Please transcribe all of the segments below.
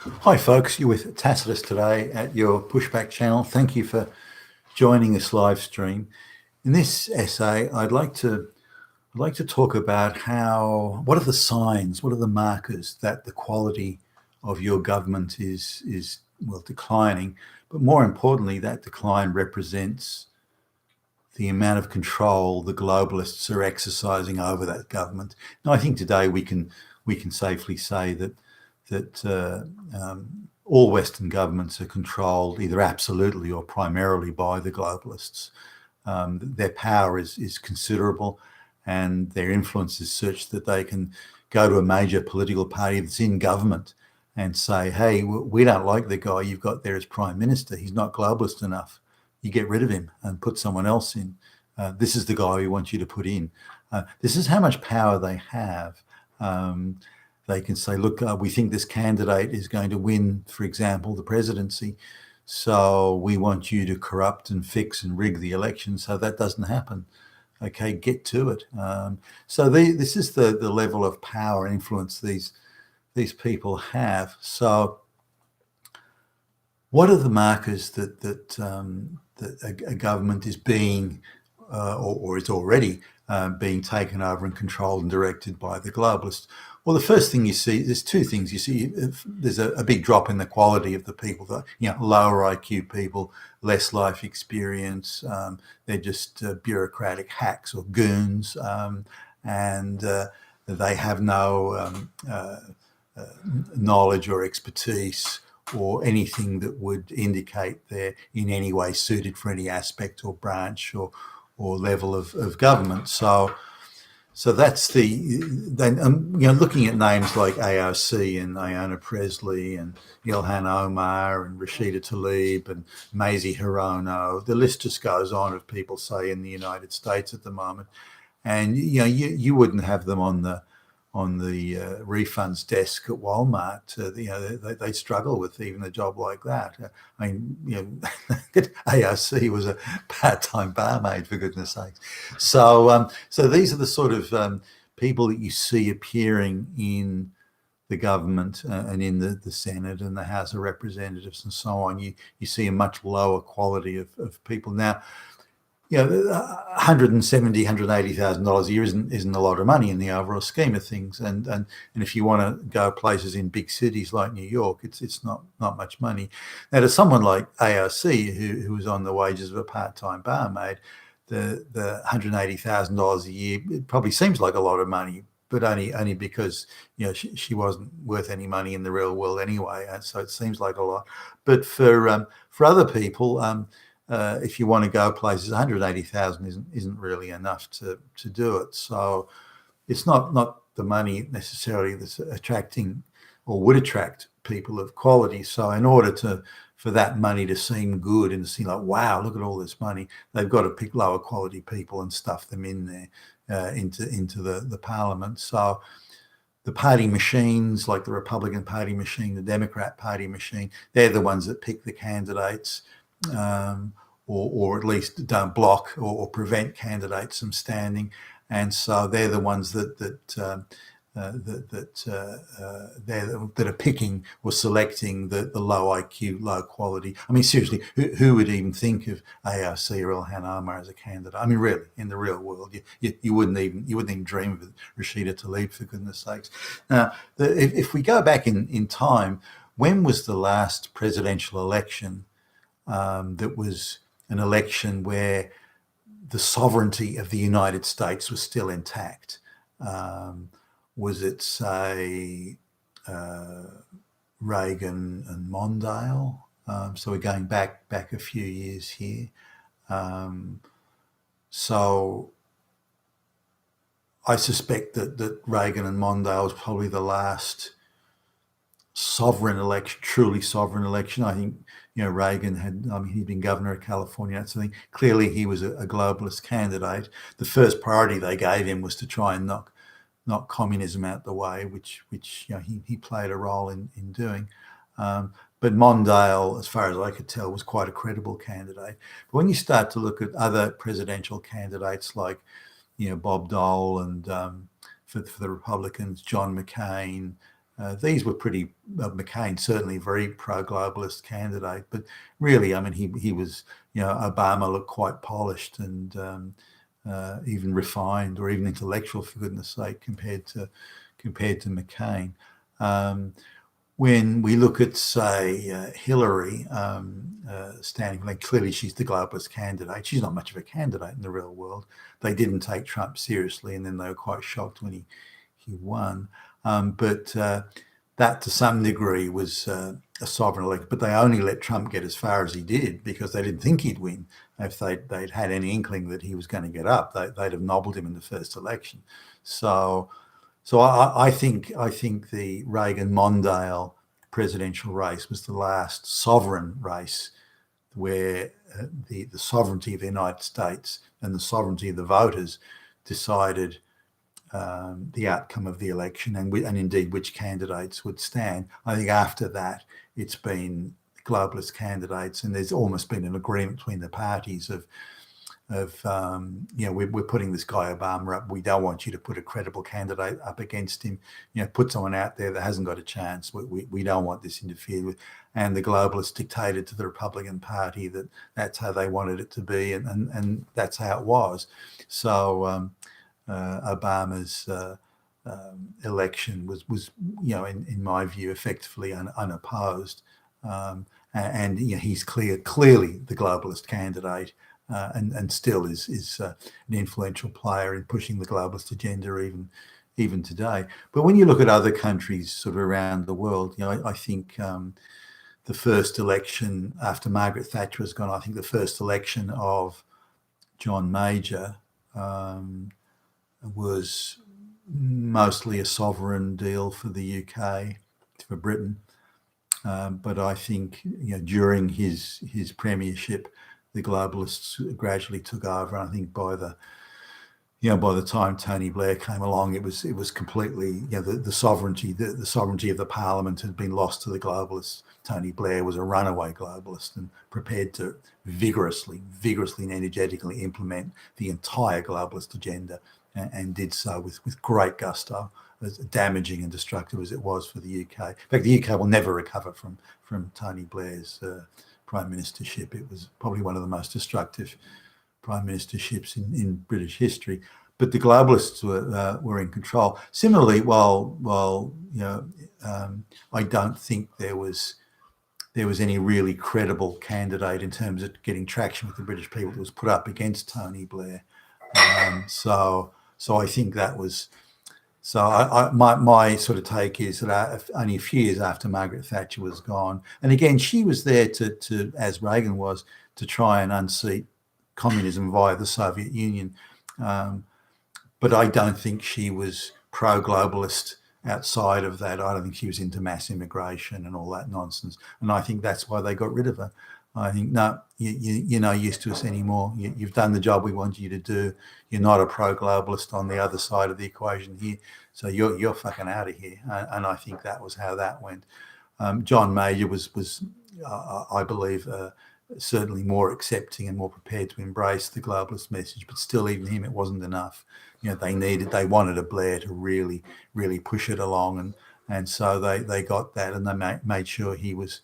Hi folks, you're with Tacitus today at your Pushback channel. Thank you for joining this live stream. In this essay, I'd like to talk about what are the signs, what are the markers that the quality of your government is declining, but more importantly, that decline represents the amount of control the globalists are exercising over that government. Now, I think today we can safely say that all Western governments are controlled either absolutely or primarily by the globalists. Their power is considerable, and their influence is such that they can go to a major political party that's in government and say, hey, we don't like the guy you've got there as prime minister. He's not globalist enough. You get rid of him and put someone else in. This is the guy we want you to put in. This is how much power they have. They can say, look, we think this candidate is going to win, for example, the presidency. So we want you to corrupt and fix and rig the election so that doesn't happen. Okay, get to it. So this is the level of power and influence these people have. So what are the markers that a government is being or is already being taken over and controlled and directed by the globalists? Well, the first thing you see, there's two things you see. There's a big drop in the quality of the people, lower IQ people, less life experience. They're just bureaucratic hacks or goons, and they have no knowledge or expertise or anything that would indicate they're in any way suited for any aspect or branch or level of government. So that's looking at names like AOC and Ayanna Pressley and Ilhan Omar and Rashida Tlaib and Mazie Hirono. The list just goes on of people, say, in the United States at the moment. And you wouldn't have them on the refunds desk at Walmart. They struggle with even a job like that. I mean, AOC was a part-time barmaid, for goodness sakes. So these are the sort of people that you see appearing in the government and in the Senate and the House of Representatives and so on. You see a much lower quality of people now. $170,000, $180,000 a year isn't a lot of money in the overall scheme of things, and if you want to go places in big cities like New York, it's not much money. Now, to someone like AOC, who was on the wages of a part-time barmaid, the $180,000 a year, it probably seems like a lot of money, but only because she wasn't worth any money in the real world anyway. So it seems like a lot. But for other people, if you want to go places, 180,000 isn't really enough to do it. So it's not the money necessarily that's attracting or would attract people of quality. So in order for that money to seem good and to seem like, wow, look at all this money, they've got to pick lower quality people and stuff them in there into the parliament. So the party machines, like the Republican Party machine, the Democrat Party machine, they're the ones that pick the candidates. Or at least don't block or prevent candidates from standing, and so they're the ones that are picking or selecting the low IQ, low quality. I mean, seriously, who would even think of AOC or Ilhan Omar as a candidate? I mean, really, in the real world, you wouldn't even dream of it. Rashida Tlaib, for goodness sakes. Now, if we go back in time, when was the last presidential election that was an election where the sovereignty of the United States was still intact? Was it, say, Reagan and Mondale? So we're going back a few years here. So I suspect that Reagan and Mondale was probably the last sovereign election, truly sovereign election. I think, Reagan he'd been governor of California. That's something. Clearly, he was a globalist candidate. The first priority they gave him was to try and knock communism out the way, which he played a role in doing. But Mondale, as far as I could tell, was quite a credible candidate. But when you start to look at other presidential candidates like, Bob Dole and for the Republicans, John McCain, These were pretty, McCain certainly a very pro-globalist candidate, but really, I mean, he was, Obama looked quite polished and even refined or even intellectual, for goodness sake, compared to McCain. When we look at, say, Hillary standing, like, clearly she's the globalist candidate. She's not much of a candidate in the real world. They didn't take Trump seriously, and then they were quite shocked when he won. But that, to some degree, was a sovereign election. But they only let Trump get as far as he did because they didn't think he'd win. If they'd had any inkling that he was going to get up, they'd have nobbled him in the first election. So I think the Reagan-Mondale presidential race was the last sovereign race where the sovereignty of the United States and the sovereignty of the voters decided the outcome of the election and indeed which candidates would stand. I think after that, it's been globalist candidates, and there's almost been an agreement between the parties of we're putting this guy Obama up. We don't want you to put a credible candidate up against him. Put someone out there that hasn't got a chance. We don't want this interfered with. And the globalists dictated to the Republican Party that that's how they wanted it to be, and that's how it was. So Obama's election was in my view, effectively unopposed. And he's clearly the globalist candidate. And still is an influential player in pushing the globalist agenda even today. But when you look at other countries sort of around the world, I think the first election after Margaret Thatcher was gone, I think the first election of John Major was mostly a sovereign deal for the UK, for Britain. But I think during his premiership, the globalists gradually took over. And I think by the time Tony Blair came along, it was completely the sovereignty of the parliament had been lost to the globalists. Tony Blair was a runaway globalist and prepared to vigorously and energetically implement the entire globalist agenda, and did so with great gusto, as damaging and destructive as it was for the UK. In fact, the UK will never recover from Tony Blair's prime ministership. It was probably one of the most destructive prime ministerships in British history. But the globalists were in control. Similarly, while I don't think there was any really credible candidate in terms of getting traction with the British people that was put up against Tony Blair. So I think that was. So my sort of take is that only a few years after Margaret Thatcher was gone, and again, she was there to as Reagan was, to try and unseat communism via the Soviet Union. But I don't think she was pro-globalist outside of that. I don't think she was into mass immigration and all that nonsense. And I think that's why they got rid of her. I think, no, you're no use to us anymore. You've done the job we want you to do. You're not a pro-globalist on the other side of the equation here. So you're fucking out of here. And I think that was how that went. John Major was I believe, certainly more accepting and more prepared to embrace the globalist message. But still, even him, it wasn't enough. They wanted a Blair to really, really push it along. And so they got that, and they made sure he was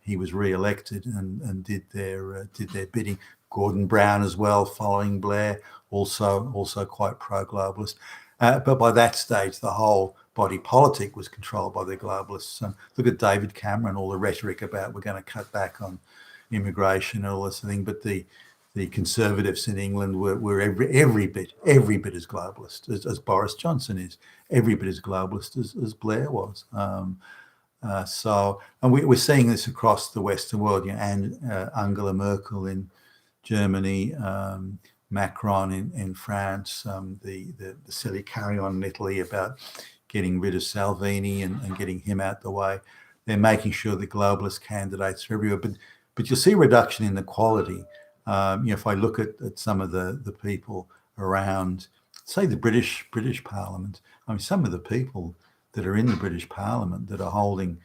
re-elected and did their bidding. Gordon Brown as well, following Blair, also quite pro-globalist. But by that stage, the whole body politic was controlled by the globalists. Look at David Cameron, all the rhetoric about we're going to cut back on immigration and all this thing. But the Conservatives in England were every bit as globalist as Boris Johnson is, every bit as globalist as Blair was. And we're seeing this across the Western world, and Angela Merkel in Germany, Macron in France, the silly carry-on in Italy about getting rid of Salvini and getting him out the way. They're making sure the globalist candidates are everywhere. But you'll see a reduction in the quality. If I look at some of the people around, say, the British Parliament, I mean, some of the people that are in the British Parliament that are holding,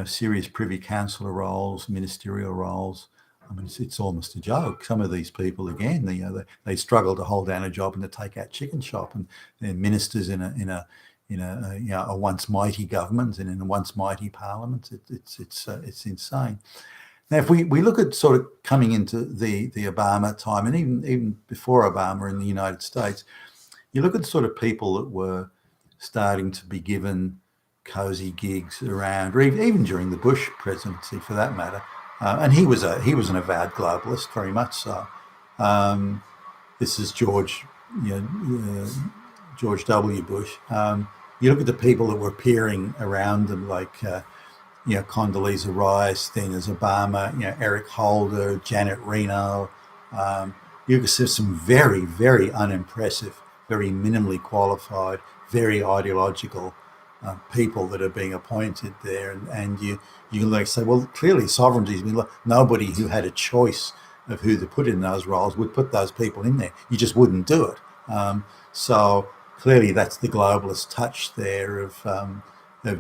serious Privy Councillor roles, ministerial roles. I mean, it's almost a joke. Some of these people, again, they struggle to hold down a job and to take out chicken shop, and they're ministers in a once mighty government and in a once mighty parliament. It's insane. Now, if we look at sort of coming into the Obama time, and even before Obama in the United States, you look at sort of people that were starting to be given cozy gigs around, or even during the Bush presidency, for that matter. And he was an avowed globalist, very much so. This is George W. Bush. You look at the people that were appearing around them, like Condoleezza Rice, then there's Obama, Eric Holder, Janet Reno. You can see some very, very unimpressive, very minimally qualified, very ideological people that are being appointed there, and you can like say, well, clearly sovereignty has been. Nobody who had a choice of who to put in those roles would put those people in there. You just wouldn't do it. So clearly, that's the globalist touch there of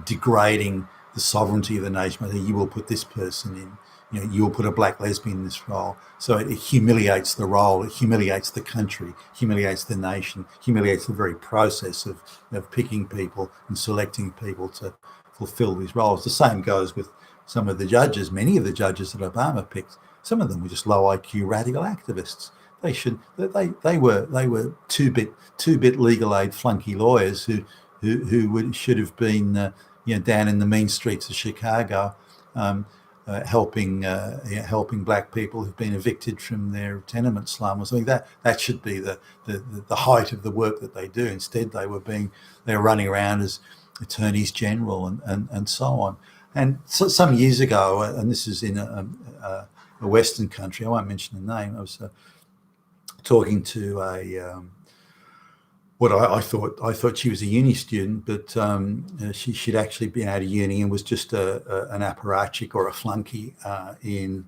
degrading the sovereignty of the nation. You will put this person in. You will put a black lesbian in this role. So it humiliates the role, it humiliates the country, humiliates the nation, humiliates the very process of picking people and selecting people to fulfill these roles. The same goes with some of the judges. Many of the judges that Obama picked, some of them were just low IQ radical activists. They were two-bit legal aid flunky lawyers who should have been down in the mean streets of Chicago. Helping black people who've been evicted from their tenement slum or something. That should be the height of the work that they do. Instead, they were running around as attorneys general and so on. And so, some years ago, and this is in a Western country, I won't mention the name. I was talking to what I thought she was a uni student, but she'd actually been out of uni and was just an apparatchik or a flunky in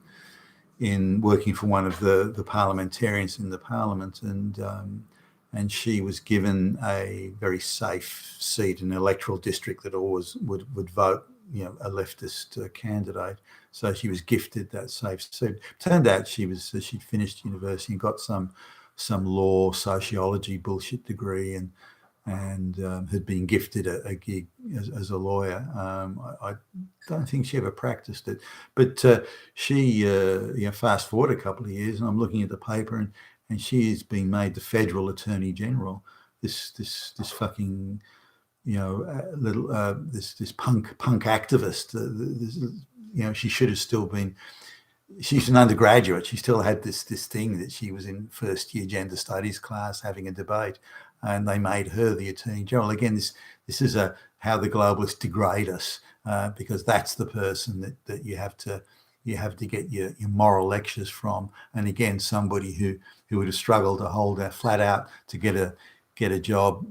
working for one of the parliamentarians in the parliament, and she was given a very safe seat in an electoral district that always would vote a leftist candidate. So she was gifted that safe seat. Turned out she'd finished university and got some law sociology bullshit degree and had been gifted a gig as a lawyer. I don't think she ever practiced it, but she fast forward a couple of years and I'm looking at the paper and she's been made the federal attorney general. This fucking this punk activist. She should have still been. She's an undergraduate. She still had this thing that she was in first year gender studies class having a debate, and they made her the attorney general. Again, this is how the globalists degrade us, because that's the person that you have to get your moral lectures from. And again, somebody who would have struggled to hold that flat out to get a job,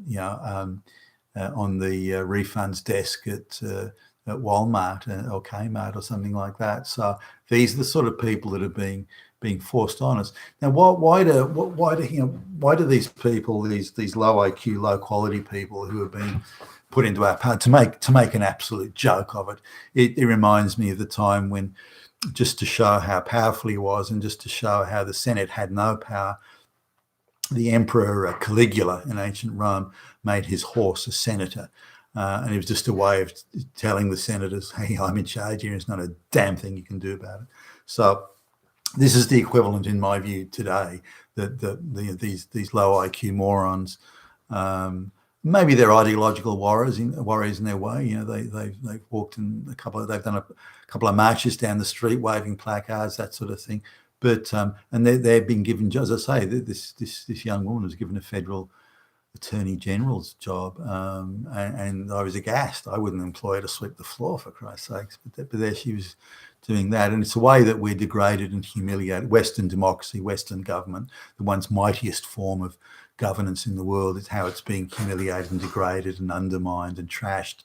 on the refunds desk at Walmart or Kmart or something like that. So these are the sort of people that are being forced on us. Now, why do these people, these low IQ, low quality people who are being put into our power to make an absolute joke of it? It reminds me of the time when, just to show how powerful he was and just to show how the Senate had no power, the Emperor Caligula in ancient Rome made his horse a senator. And it was just a way of telling the senators, hey, I'm in charge here. There's not a damn thing you can do about it. So this is the equivalent, in my view, today, that these low IQ morons, maybe they're ideological warriors in their way. They've walked in they've done a couple of marches down the street, waving placards, that sort of thing. But and they've been given, as I say, this young woman was given a federal attorney general's job, and I was aghast. I wouldn't employ her to sweep the floor, for Christ's sakes, but there she was doing that. And it's a way that we're degraded and humiliated. Western democracy, Western government, the once mightiest form of governance in the world, is how it's being humiliated and degraded and undermined and trashed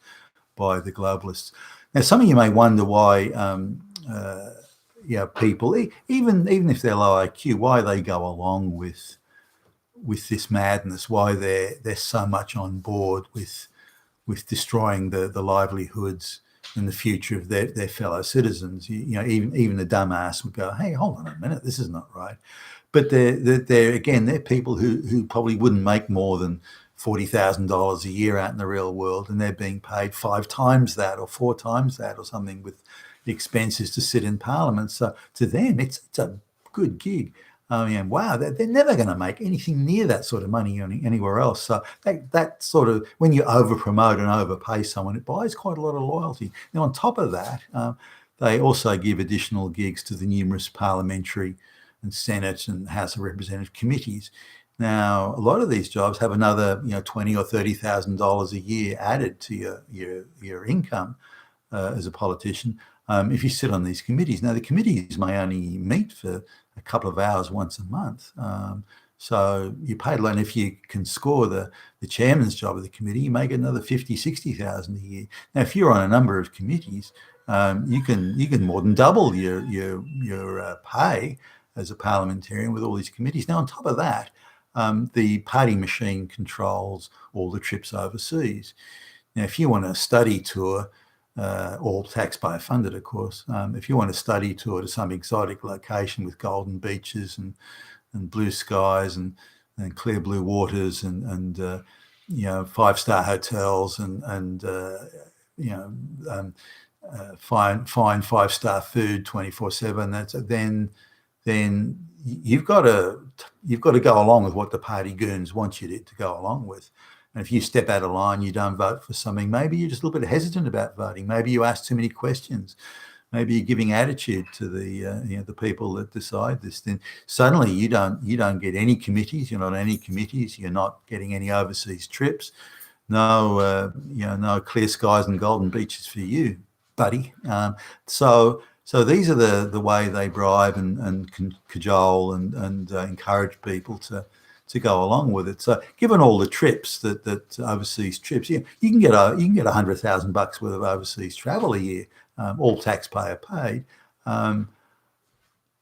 by the globalists. Now, some of you may wonder why people, even if they're low IQ, why they go along with this madness, why they're so much on board with destroying the livelihoods and the future of their fellow citizens. Even a dumbass would go, hey, hold on a minute, this is not right. But they're people who probably wouldn't make more than $40,000 a year out in the real world, and they're being paid 5 times that or 4 times that or something with the expenses to sit in Parliament. So to them, it's a good gig. Wow, they're never going to make anything near that sort of money anywhere else. So that sort of, when you over promote and overpay someone, it buys quite a lot of loyalty. Now, on top of that, they also give additional gigs to the numerous parliamentary and Senate and House of Representative committees. Now, a lot of these jobs have another, $20,000 or $30,000 a year added to your income as a politician if you sit on these committees. Now, the committees may only meet for a couple of hours once a month. So you pay a lot. And if you can score the chairman's job of the committee, you make another $50,000, $60,000 a year. Now, if you're on a number of committees, you can more than double your pay as a parliamentarian with all these committees. Now, on top of that, the party machine controls all the trips overseas. Now, if you want a study tour, all taxpayer funded, of course, if you want a study tour to some exotic location with golden beaches and blue skies and clear blue waters and 5-star hotels and fine 5-star food 24/7, then you've got to go along with what the party goons want you to go along with. And if you step out of line, you don't vote for something, maybe you're just a little bit hesitant about voting. Maybe you ask too many questions. Maybe you're giving attitude to the people that decide this. Then suddenly you don't get any committees. You're not on any committees. You're not getting any overseas trips. No, no clear skies and golden beaches for you, buddy. So these are the way they bribe and cajole and encourage people to go along with it. So given all the trips that overseas trips, you can get $100,000 worth of overseas travel a year, all taxpayer paid,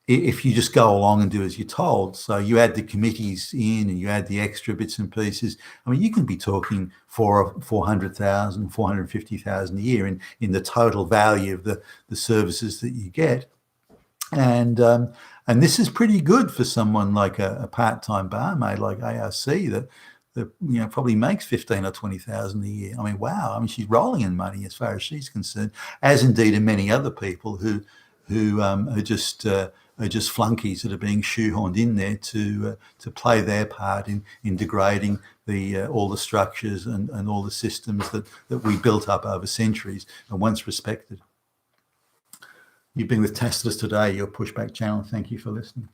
if you just go along and do as you're told. So you add the committees in and you add the extra bits and pieces. I mean, you can be talking $400,000, $450,000 a year in the total value of the services that you get. And this is pretty good for someone like a part-time barmaid like ARC that probably makes $15,000 or $20,000 a year. I mean, wow. I mean, she's rolling in money as far as she's concerned, as indeed are many other people who are just flunkies that are being shoehorned in there to play their part in degrading all the structures and all the systems that we built up over centuries and once respected. You've been with Tacitus today, your Pushback channel. Thank you for listening.